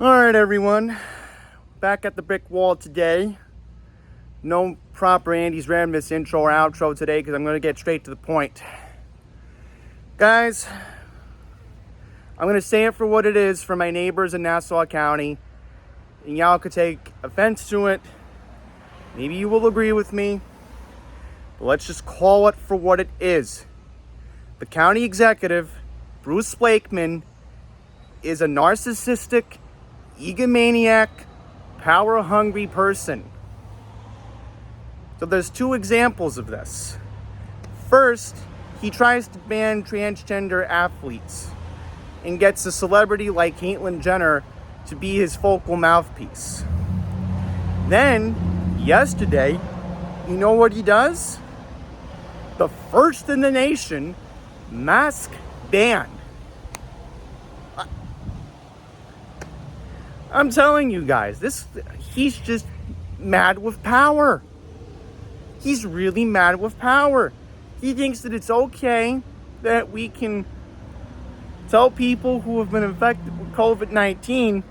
Alright, everyone. Back at the brick wall today. No proper Andy's Randomness intro or outro today because I'm going to get straight to the point. Guys, I'm going to say it for what it is for my neighbors in Nassau County. And y'all could take offense to it. Maybe you will agree with me. But let's just call it for what it is. The county executive, Bruce Blakeman, is a narcissistic, egomaniac, power-hungry person. So there's two examples of this. First, he tries to ban transgender athletes and gets a celebrity like Caitlyn Jenner to be his focal mouthpiece. Then, yesterday, you know what he does? The first in the nation mask ban. I'm telling you guys, he's just mad with power. He's really mad with power. He thinks that it's okay that we can tell people who have been infected with COVID-19,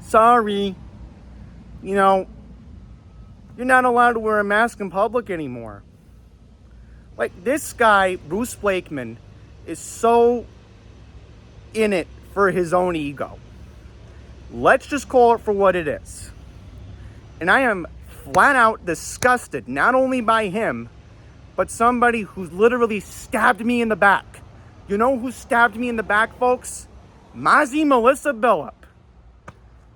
sorry, you're not allowed to wear a mask in public anymore. Like, this guy, Bruce Blakeman, is so in it for his own ego. Let's just call it for what it is. And I am flat out disgusted, not only by him, but somebody who's literally stabbed me in the back. You know who stabbed me in the back, folks? Mazi Melissa Billup.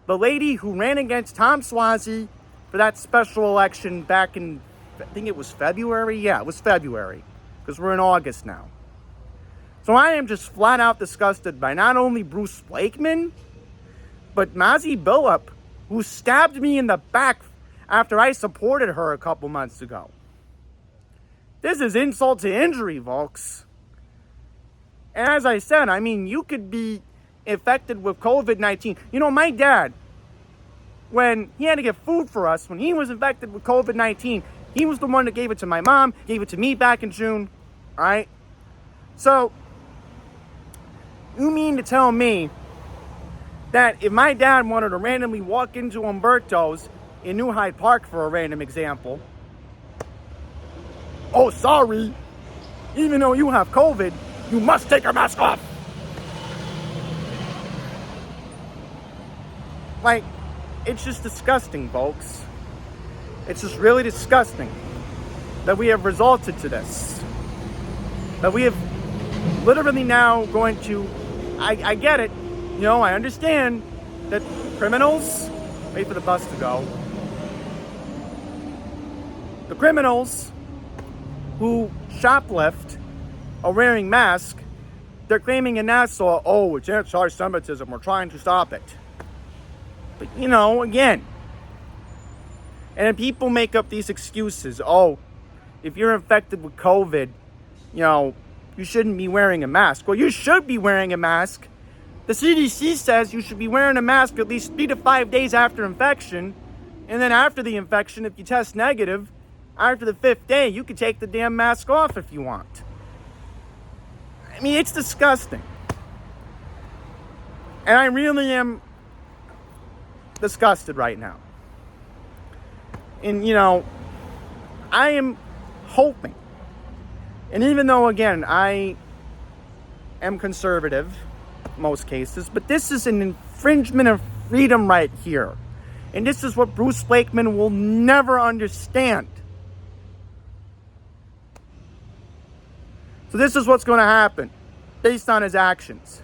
The lady who ran against Tom Swazi for that special election back in, I think it was February? Yeah, it was February, because we're in August now. So I am just flat out disgusted by not only Bruce Blakeman, but Mazi Billup, who stabbed me in the back after I supported her a couple months ago. This is insult to injury, folks. And as I said, you could be infected with COVID-19. My dad, when he had to get food for us, when he was infected with COVID-19, he was the one that gave it to my mom, gave it to me back in June. All right? So, you mean to tell me that if my dad wanted to randomly walk into Umberto's in New Hyde Park, for a random example, oh, sorry, even though you have COVID, you must take your mask off. Like, it's just disgusting, folks. It's just really disgusting that we have resulted to this. That we have literally now going to, I get it, I understand that criminals, wait for the bus to go. The criminals who shoplift are wearing masks. They're claiming in Nassau, oh, it's anti-Semitism, we're trying to stop it. But, again, and then people make up these excuses. Oh, if you're infected with COVID, you shouldn't be wearing a mask. Well, you should be wearing a mask. The CDC says you should be wearing a mask at least 3 to 5 days after infection. And then after the infection, if you test negative, after the 5th day, you can take the damn mask off if you want. It's disgusting. And I really am disgusted right now. And, I am hoping, and even though, again, I am conservative in most cases, but this is an infringement of freedom right here. And this is what Bruce Blakeman will never understand. So this is what's going to happen based on his actions.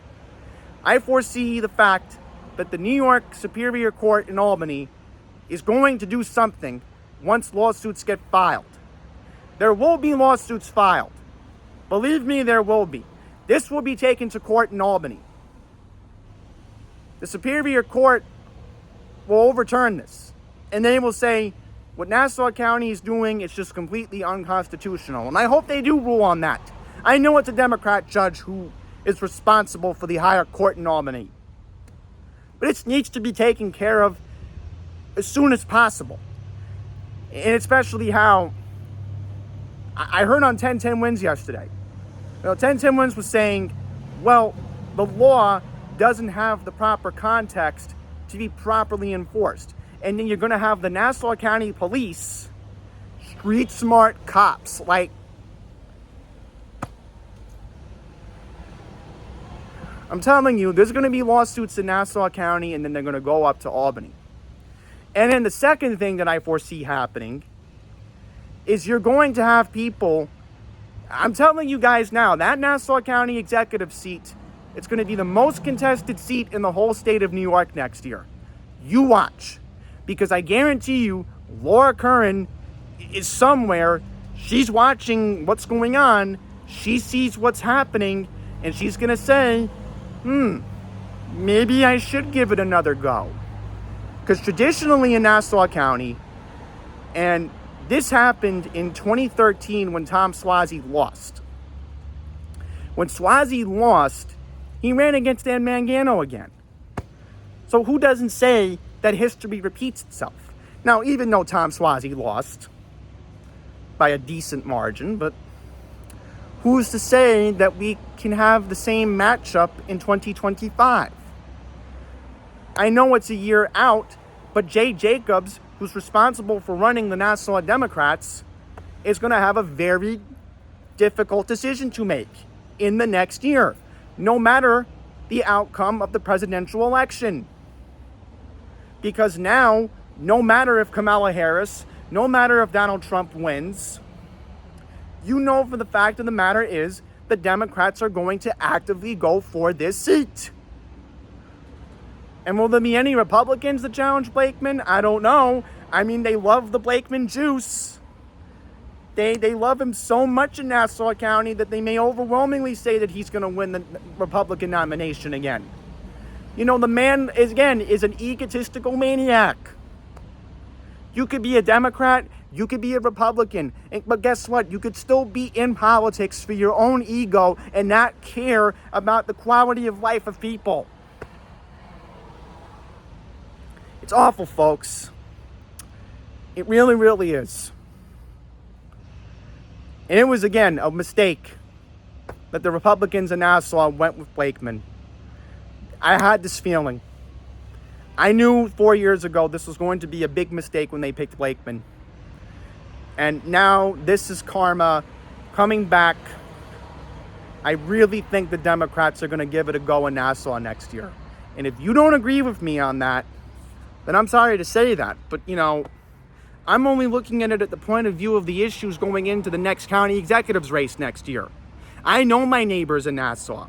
I foresee the fact that the New York Superior Court in Albany is going to do something once lawsuits get filed. There will be lawsuits filed. Believe me, there will be. This will be taken to court in Albany. The Superior Court will overturn this. And they will say, what Nassau County is doing is just completely unconstitutional. And I hope they do rule on that. I know it's a Democrat judge who is responsible for the higher court in Albany. But it needs to be taken care of as soon as possible. And especially how I heard on 1010 Wins yesterday. 1010 Wins was saying, well, the law doesn't have the proper context to be properly enforced. And then you're going to have the Nassau County Police, street smart cops. Like, I'm telling you, there's going to be lawsuits in Nassau County, and then they're going to go up to Albany. And then the second thing that I foresee happening is you're going to have people, I'm telling you guys now, that Nassau County executive seat, it's going to be the most contested seat in the whole state of New York next year. You watch. Because I guarantee you, Laura Curran is somewhere. She's watching what's going on. She sees what's happening. And she's going to say, maybe I should give it another go. Because traditionally in Nassau County, and this happened in 2013 when Tom Suozzi lost. When Suozzi lost, he ran against Dan Mangano again. So who doesn't say that history repeats itself? Now, even though Tom Suozzi lost by a decent margin, but who's to say that we can have the same matchup in 2025? I know it's a year out, but Jay Jacobs, who's responsible for running the Nassau Democrats, is going to have a very difficult decision to make in the next year, no matter the outcome of the presidential election. Because now, no matter if Kamala Harris, no matter if Donald Trump wins, you know for the fact of the matter is the Democrats are going to actively go for this seat. And will there be any Republicans that challenge Blakeman? I don't know. I mean, they love the Blakeman juice. They love him so much in Nassau County that they may overwhelmingly say that he's going to win the Republican nomination again. You know, the man, is an egotistical maniac. You could be a Democrat, you could be a Republican, but guess what? You could still be in politics for your own ego and not care about the quality of life of people. It's awful, folks. It really, really is. And it was, again, a mistake that the Republicans in Nassau went with Blakeman. I had this feeling. I knew 4 years ago this was going to be a big mistake when they picked Blakeman. And now this is karma coming back. I really think the Democrats are going to give it a go in Nassau next year. And if you don't agree with me on that, then I'm sorry to say that. But, you know, I'm only looking at it at the point of view of the issues going into the next county executives race next year. I know my neighbors in Nassau.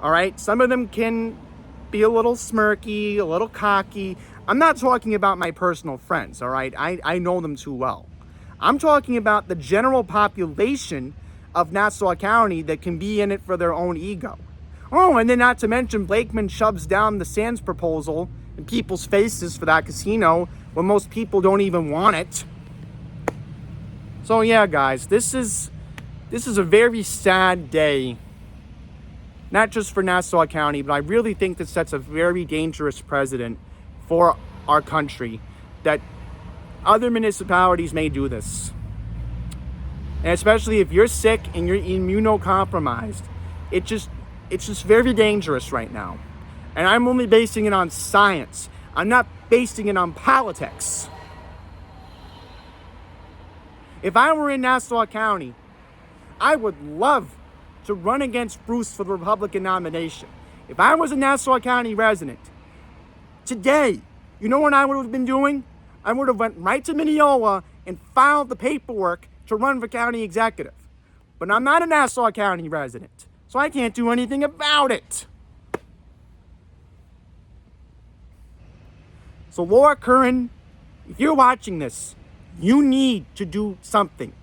All right? Some of them can be a little smirky, a little cocky. I'm not talking about my personal friends, all right? I know them too well. I'm talking about the general population of Nassau County that can be in it for their own ego. Oh, and then not to mention Blakeman shoves down the Sands proposal in people's faces for that casino when most people don't even want it. So yeah, guys, this is a very sad day. Not just for Nassau County, but I really think this sets a very dangerous precedent for our country that other municipalities may do this. And especially if you're sick and you're immunocompromised, it's just very dangerous right now. And I'm only basing it on science. I'm not basing it on politics. If I were in Nassau County, I would love to run against Bruce for the Republican nomination. If I was a Nassau County resident, today, you know what I would have been doing? I would have went right to Mineola and filed the paperwork to run for county executive. But I'm not a Nassau County resident, so I can't do anything about it. So Laura Curran, if you're watching this, you need to do something.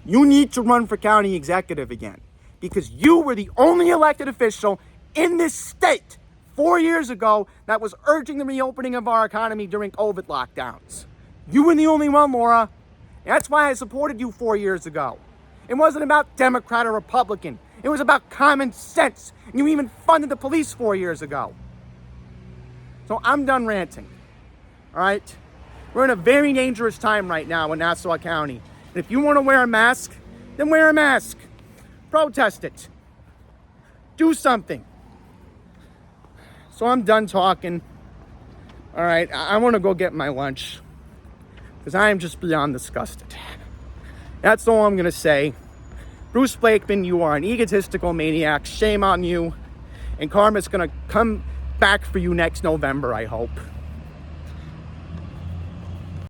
You need to run for county executive again, because you were the only elected official in this state 4 years ago that was urging the reopening of our economy during COVID lockdowns. You were the only one, Laura. That's why I supported you 4 years ago. It wasn't about Democrat or Republican. It was about common sense. And you even funded the police 4 years ago. So I'm done ranting. All right? We're in a very dangerous time right now in Nassau County. And if you want to wear a mask, then wear a mask. Protest it. Do something. So I'm done talking. All right, I want to go get my lunch because I am just beyond disgusted. That's all I'm going to say. Bruce Blakeman, you are an egotistical maniac. Shame on you. And karma's going to come back for you next November, I hope.